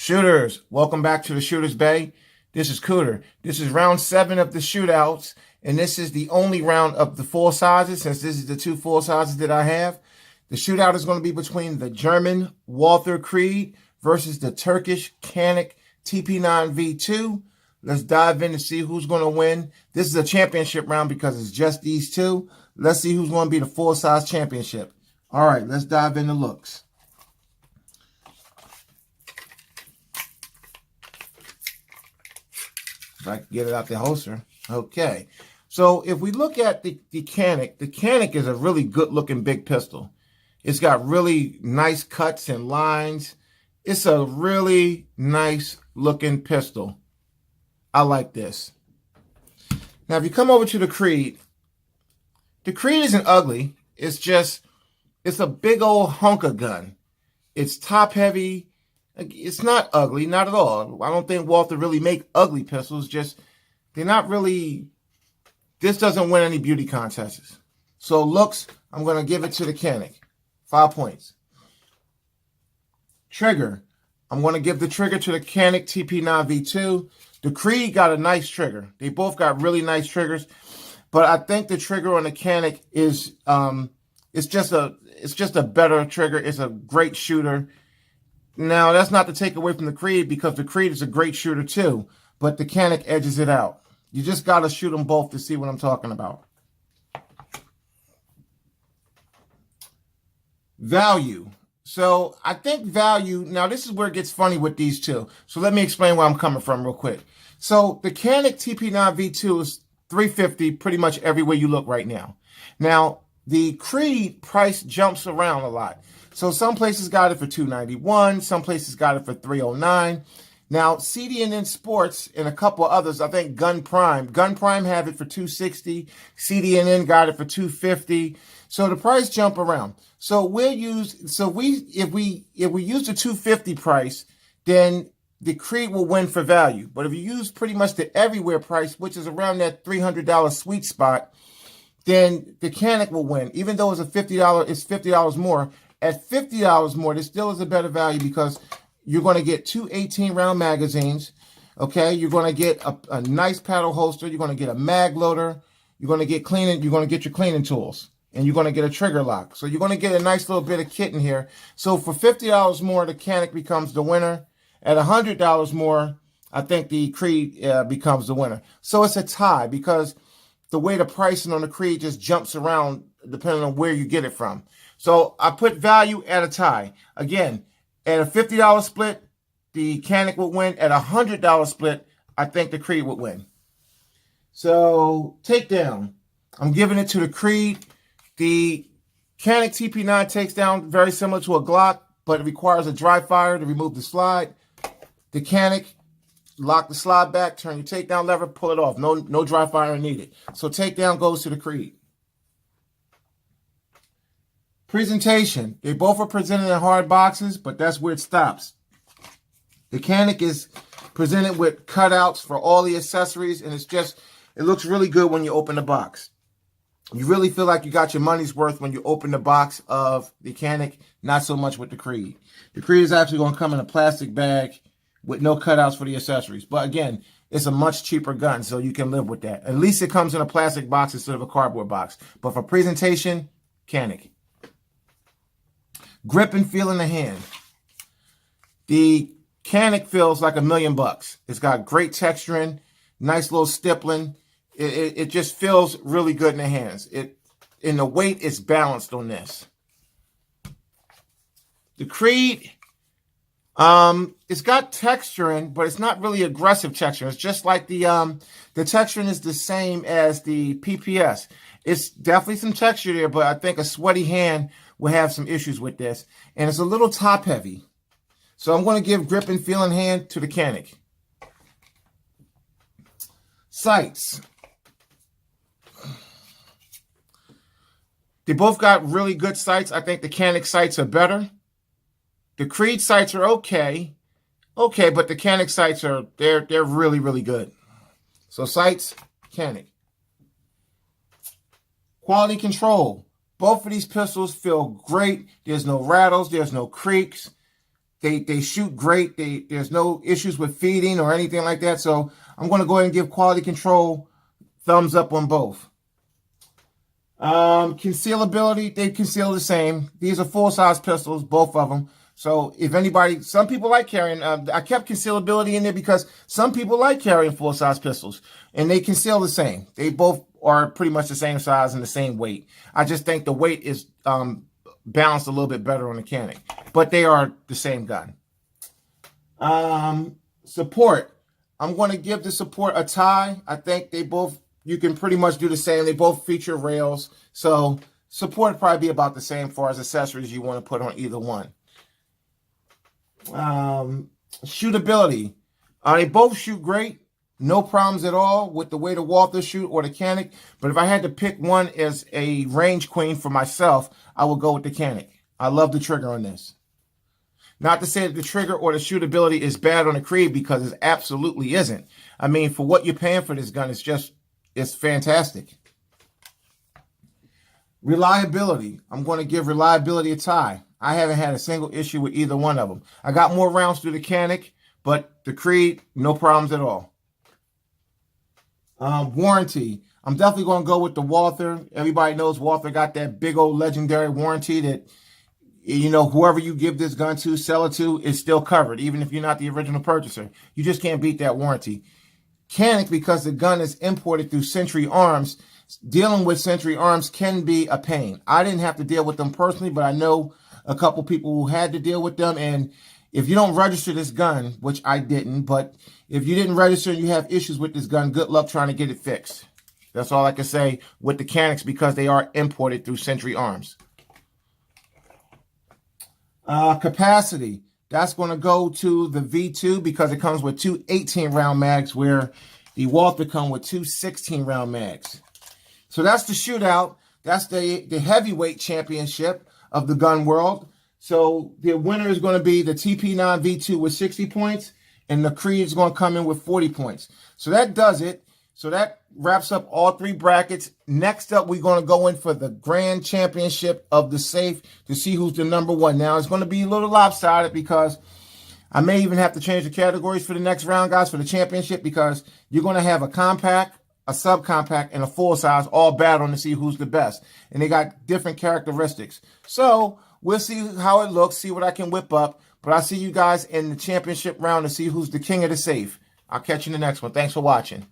Shooters, welcome back to the Shooters Bay. This is Cooter. This is round 7 of the shootouts, and this is the only round of the full sizes since this is the 2 full sizes that I have. The shootout is going to be between the German Walther Creed versus the Turkish Canik TP9V2. Let's dive in to see who's going to win. This is a championship round because it's just these two. Let's see who's going to be the full size championship. All right, let's dive into looks. If I can get it out the holster. Okay. So if we look at the Canik is a really good looking big pistol. It's got really nice cuts and lines. It's a really nice looking pistol. I like this. Now, if you come over to the Creed isn't ugly. It's a big old hunk of gun. It's top heavy. It's not ugly, not at all. I don't think Walther really make ugly pistols. They're not really. This doesn't win any beauty contests. So looks, I'm going to give it to the Canik. 5 points. Trigger, I'm going to give the trigger to the Canik TP9V2. The Creed got a nice trigger. They both got really nice triggers, but I think the trigger on the Canik is it's just a better trigger. It's a great shooter. Now, that's not to take away from the Creed because the Creed is a great shooter too, but the Canik edges it out. You just got to shoot them both to see what I'm talking about. Value. So I think value, now this is where it gets funny with these two. So let me explain where I'm coming from real quick. So the Canik TP9V2 is $350 pretty much everywhere you look right now. Now, the Creed price jumps around a lot. So some places got it for $291, some places got it for $309. Now, CD&N Sports and a couple of others, I think Gun Prime have it for $260, CD&N got it for $250. So the price jump around. So if we use the $250 price, then the Creed will win for value. But if you use pretty much the everywhere price, which is around that $300 sweet spot, then the Canik will win. Even though it's $50 more. At $50 more, this still is a better value because you're going to get 2 18-round magazines. Okay, you're going to get a nice paddle holster. You're going to get a mag loader. You're going to get your cleaning tools, and you're going to get a trigger lock. So you're going to get a nice little bit of kit in here. So for $50 more, the Canik becomes the winner. At $100 more, I think the Creed becomes the winner. So it's a tie because the way the pricing on the Creed just jumps around depending on where you get it from. So I put value at a tie. Again, at a $50 split, the Canik would win. At a $100 split, I think the Creed would win. So takedown, I'm giving it to the Creed. The Canik TP9 takes down very similar to a Glock, but it requires a dry fire to remove the slide. The Canik, lock the slide back, turn your takedown lever, pull it off. No dry fire needed. So takedown goes to the Creed. Presentation. They both are presented in hard boxes, but that's where it stops. The Canik is presented with cutouts for all the accessories, and it looks really good when you open the box. You really feel like you got your money's worth when you open the box of the Canik, not so much with the Creed. The Creed is actually going to come in a plastic bag with no cutouts for the accessories. But again, it's a much cheaper gun, so you can live with that. At least it comes in a plastic box instead of a cardboard box. But for presentation, Canik. Grip and feel in the hand. The Canik feels like $1,000,000. It's got great texturing, nice little stippling. It just feels really good in the hands. In the weight, it's balanced on this. The Creed, it's got texturing, but it's not really aggressive texture. It's just like the texturing is the same as the PPS. It's definitely some texture there, but I think a sweaty hand will have some issues with this. And it's a little top heavy. So I'm going to give grip and feel in hand to the Canik. Sights. They both got really good sights. I think the Canik sights are better. The Creed sights are okay. Okay, but the Canik sights they're really, really good. So sights, Canik. Quality control. Both of these pistols feel great. There's no rattles. There's no creaks. They shoot great. There's no issues with feeding or anything like that. So I'm going to go ahead and give quality control thumbs up on both. Concealability, they conceal the same. These are full-size pistols, both of them. So if anybody, some people like carrying, I kept concealability in there because some people like carrying full-size pistols, and they conceal the same. They both are pretty much the same size and the same weight. I just think the weight is balanced a little bit better on the Canik, but they are the same gun. Support, I'm going to give the support a tie. I think they both, you can pretty much do the same. They both feature rails, so support would probably be about the same as far as accessories you want to put on either one. Shootability, they both shoot great. No problems at all with the way the Walther shoot or the Canik. But if I had to pick one as a range queen for myself, I would go with the Canik. I love the trigger on this. Not to say that the trigger or the shootability is bad on the Creed, because it absolutely isn't. I mean, for what you're paying for this gun, it's fantastic. Reliability, I'm going to give reliability a tie. I haven't had a single issue with either one of them. I got more rounds through the Canik, but the Creed, no problems at all. Warranty, I'm definitely going to go with the Walther. Everybody knows Walther got that big old legendary warranty that, you know, whoever you give this gun to, sell it to, is still covered, even if you're not the original purchaser. You just can't beat that warranty. Canik, because the gun is imported through Century Arms, dealing with Century Arms can be a pain. I didn't have to deal with them personally, but I know a couple people who had to deal with them. And if you don't register this gun, which I didn't, but if you didn't register and you have issues with this gun, good luck trying to get it fixed. That's all I can say with the Caniks, because they are imported through Century Arms. Capacity, that's going to go to the V2 because it comes with two 18-round mags, where the Walther come with two 16-round mags. So that's the shootout. That's the heavyweight championship of the gun world. So the winner is going to be the TP9V2 with 60 points, and the Creed is going to come in with 40 points. So that does it. So that wraps up all three brackets. Next up, we're going to go in for the grand championship of the safe to see who's the number one. Now, it's going to be a little lopsided because I may even have to change the categories for the next round, guys, for the championship, because you're going to have a compact, a subcompact, and a full size all battling to see who's the best. And they got different characteristics. So we'll see how it looks, see what I can whip up. But I'll see you guys in the championship round to see who's the king of the safe. I'll catch you in the next one. Thanks for watching.